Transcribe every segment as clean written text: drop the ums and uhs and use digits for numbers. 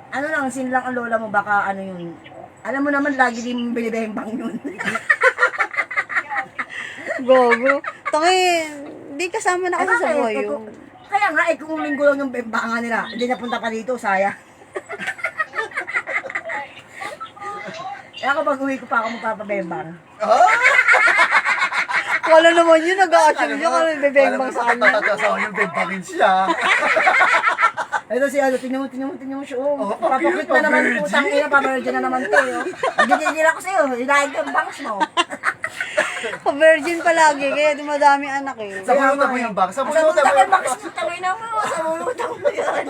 Ano lang, sin lang ang lola mo, baka ano yun. Alam mo naman, lagi din binibembang yun. Gogo. Tangi, di kasama na kasi sa buhay bakit? yung... Kaya nga, kung linggo lang yung bembangan nila, hindi napunta pa dito, saya. Kaya kapag uwi ko pa ako magpapabembang. Wala naman yun, nag-a-assume niya kung bebembang sa kanya. Tatatasawa yung bembangin siya. Ito si ano, tingnan mo siya. Oh, papakit na pa naman, virgin. putang ina, pa-virgin na naman tayo. Gigigil ako sa'yo, ilahig yung bangs mo. Pa-virgin palagi, kaya dumadami anak eh. Sa bulutan mo yung bang. Sa Sa bulutan mo bulutan yung mo, bang. bangs mo, tangay na mo, sa bulutan mo yan.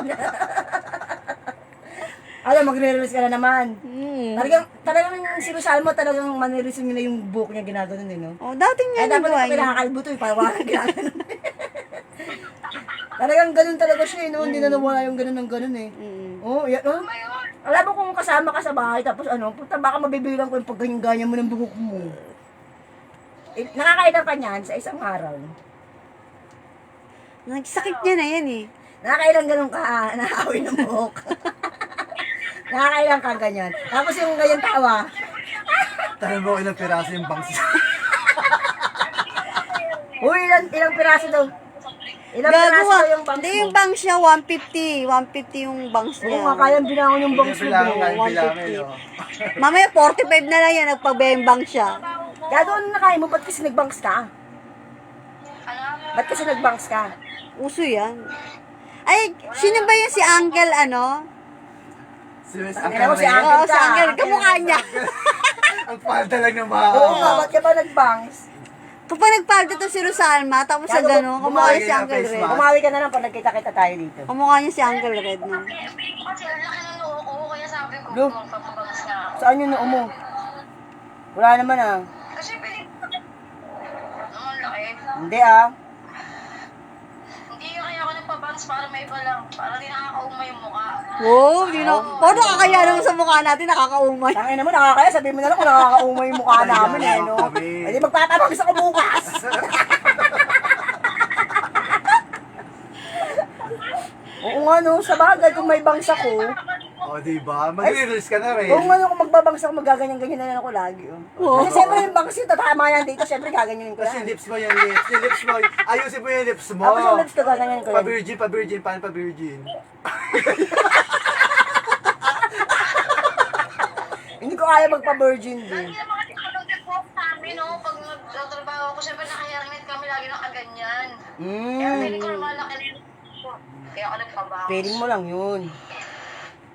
Alam, magre-release ka na naman. Talagang si Rosalmo, talagang manirisin nila yung buhok niya ginagano no? Oh, dating Ay, nga dapat nagawa ito niya. pinakakalbo to, parang ginagano. Talagang ganun talaga siya no? Hindi na nawala yung ganun ng ganun eh. Oh, yan, oh. Alam mo kung kasama ka sa bahay, tapos ano, puta baka mabibilang ko yung pagganyan-ganyan mo ng buhok mo. Nakakailan ka niyan sa isang araw. Nagsakit niya na yan eh. Nakakailan ganun ka, nakakawin ng buhok. Nakakailan ka ganyan. Tapos yung ganyan tawa, Tanong mo ilang piraso yung bangs. uy, ilang piraso daw. Ilang Gagawa. piraso daw yung bangs Hindi mo. yung bangs niya, 150. 150 yung bangs Oo niya. nga, kayang binangon yung bangs mo. Bilangan, bro. bilangin. oh. Mamaya 45 na lang yan, nagpabembang siya. Gagawin na kaya mo, ba't kasi nagbangs ka? Ba't kasi nagbangs ka? Uso yan. Ay, sino ba yan si Uncle ano? Si Miss Tingnan mo si Uncle Uncle. Oo, si Uncle. Kamukha niya. Ang palda lang ng Oo nga, mga... ba't ka ba nagbangs? Kapag nagpalda to si Rosalma, tapos sa Gago, gano'n, kamukha niya si bumagay Uncle ang face Red. mask. Bumawi ka na lang pag nagkita-kita tayo dito. Kamukha niya si Uncle Red, no? Kasi ang laki ng noo ko, kaya sabi ko, Lo. magpapabangas nga ako. Saan yung noo mo? Wala naman ah. Kasi piling ang laki. Hindi ah. Hindi kaya ako nagpabangas para may iba lang. Para di nakakauma yung mukha. Wow, di na. Oh, nakakaya naman sa mukha natin, nakakaumay. Tangina mo, nakakaya. Sabihin mo na lang kung nakakaumay yung mukha namin eh, no? Kami. Hindi magtatanong ako bukas. Oo nga no, sa bagay kung may bangs ako. O, diba? Mag-release ka na rin. Oo nga no, kung magbabangs ako, magaganyan-ganyan na lang ako lagi. Oh. Oo. Kasi siyempre yung bangs yun, tatama yan dito, siyempre gaganyanin ko Tapos yan. yung lips mo yung lips. Yung lips mo. Ayusin mo yung lips mo. Tapos yung lips ko, gaganyanin ko yan. Pa-virgin, pa-virgin. Paano pa-virgin? Hindi ko kaya magpa-virgin din. Hindi naman kasi ako nag-walk namin, no? Pag nagtatrabaho ko, syempre nakaharingit kami lagi nakaganyan. Kaya piling ko lumalaki na yung kaya ako nagpabangas. Feeling mo lang yun.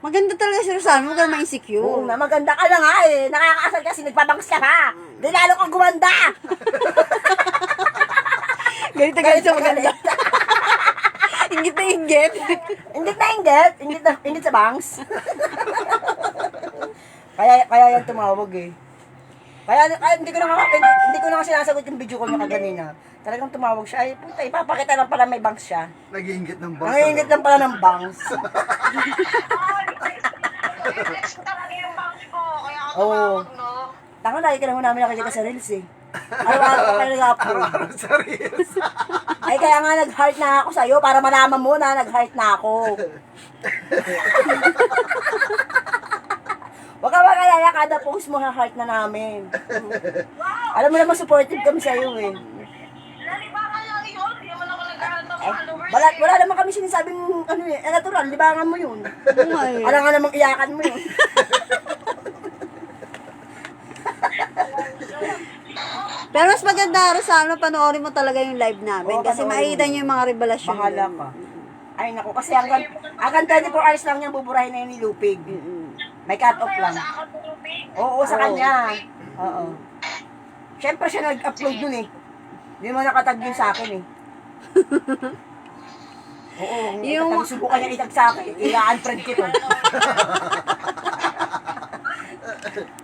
Maganda talaga si Rosalma, huwag ka naman Oo insecure. na, maganda ka na nga eh. Nakakaasal kasi nagpabangs ka pa. Di lalo kang gumanda. Galit na galit sa maganda. Ingit na ingit. Ingit na ingit. Ingit sa bangs. kaya yan tumawag eh. Kaya hindi ko na nga sinasagot yung video call niya kaganina. Talagang tumawag siya. Ay, puta, ipapakita lang pala may bangs siya. Nag-iingit ng boss. Nangiingit lang pala ng bangs. Reflex talaga yung bangs ko, kaya ako Oo. tumawag, no? Tango, lagi ka naman namin nakikita sa reels eh. Araw-araw ka kayo nag-upload. Araw-araw sa reels. Ay, kaya nga nag-heart na ako sa'yo para malaman mo na nag-heart na ako. Huwag ka magalala, kada post mo heart na namin. Alam mo naman, supportive kami sa'yo eh. Nalibangan lang yun, hindi naman ako nagkaroon ng followers. Wala naman kami sinasabing ano eh, natural, libangan mo yun. Oo nga eh. Alam nga namang iyakan mo yun. Pero mas maganda, Rosalma, panoorin mo talaga yung live namin. Oo, Kasi panoorin makikita mo. niyo yung mga revelasyon. Bahala ka. Ay naku, kasi hanggang 24 hours lang niyang buburahin na yun ni Lupig. May cut-off lang. Sa ako tubig. Oo, sa kanya. Oo. Siyempre siya nag-upload dun eh. Hindi mo nakatag yun sa akin eh. Oo, Yung- subukan niya itag sa akin. I-unfriend ko to.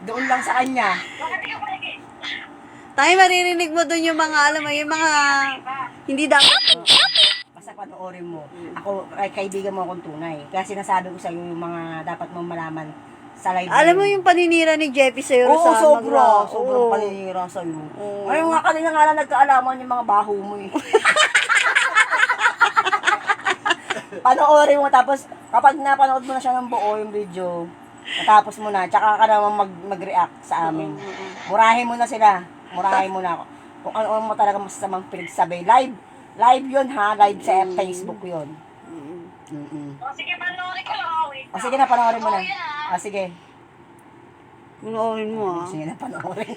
Doon lang sa kanya. Tayo maririnig mo dun yung mga, alam mo, yung mga hindi dapat. Basta panoorin mo. Ako, kaibigan mo akong tunay. Kaya sinasabi ko sa iyo yung mga dapat mong malaman sa live. Alam mo yung paninira ni Jeffy sa'yo, Oo, Rosalma. sobra. grabe. Sobrang Oo. paninira sa iyo. Oo. Ayun nga, kanina nga lang nagkaalaman yung mga baho mo eh. Panoorin mo tapos Kapag napanood mo na siya ng buo yung video, natapos mo na, tsaka ka naman mag-react sa amin. Murahin mo na sila. Murahin mo na ako. Kung ano mo talaga masasamang pinagsabi. Live yun ha. Live sa Facebook yun. O, sige, panoorin ko lang. Wait. O sige na, panoorin mo na. Oh, yeah. O sige. Panoorin mo ah. Sige na, panoorin.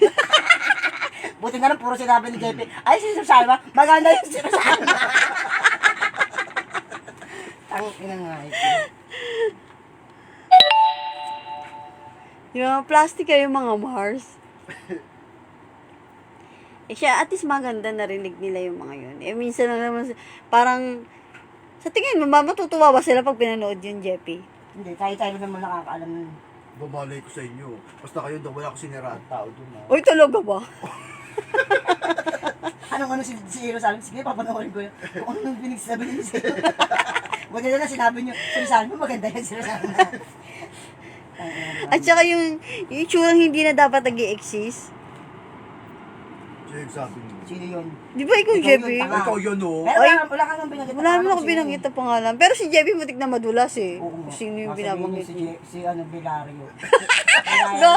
Buti na lang, puro sinabi ni JP. Ay, si Salma, maganda yung si Salma. Ang ina nga ito. Yung mga plastic kayo, mga Mars. Siya, at least maganda narinig nila yung mga yun. Minsan lang naman, parang, sa tingin mo, matutuwa ba sila pag pinanood yung Jeppy? Hindi, tayo naman nakakaalam nun. Babalay ko sa inyo. Basta kayo daw, wala ko siniraan tao doon ha. Uy, talaga ba? Anong si Hero Salma? Sige, papanoorin ko yun. Kung anong pinagsabi niyo si Hero. Buti na lang sinabi niyo, si Salma, maganda yan si Salma. At saka yung itsurang hindi na dapat nag-i-exist. Siya sabi mo. Sino yun? Di ba ikaw, Ikaw Jeppy? yun, tanga. Ikaw yun oh. Pero Ay, wala ka nang binanggit. Wala naman ako binanggit na pangalan. Pero si Jeppy mutik na madulas eh. Oo. Sino yung Sasabihin binabanggit niyo niya? si Bilario. Go!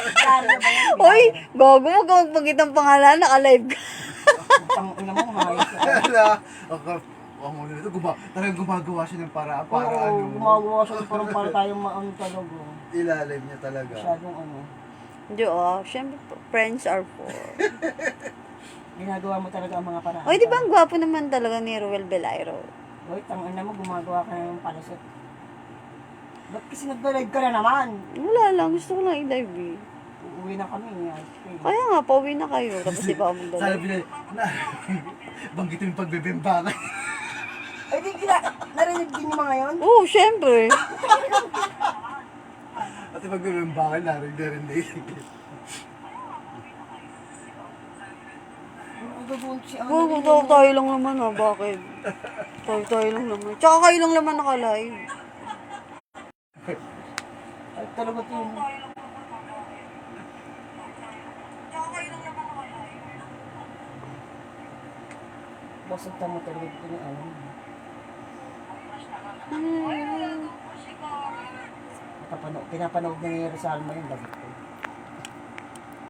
Bilario ba yun? Hoy, gogo mo ka magpagit ng pangalan, naka-live ka. Ang ina mo, hayos ka. Wala. Ang ano nito, talagang gumagawa siya ng para Oo, ano. gumagawa siya parang para tayong maano talaga. Ilalim niya talaga. Masyadong ano. Hindi syempre, friends are for. Ginagawa mo talaga ang mga paraan. Oy, di ba ang gwapo naman talaga ni Ruel Belairo? Hoy, tangina mo, gumagawa ka na ng palasot. Ba't kasi nagbe-live ka na naman? Wala lang, gusto ko lang i-live eh. Uuwi na kami. Kaya nga, pauwi na kayo. Tapos di ba ako Sana magdala? banggitin yung pagbebembangan. Ay, di narinig din yung mga yun? Oo, syempre. At yung pagbebembangan, narinig na rin din. Tayo lang naman bakit? Tayo lang naman. Tsaka kayo lang naman naka-live. Ay, talaga yun. Basag tamo talaga ito ni Alan. Pinapanood na ni Rosalma yung gabi ko.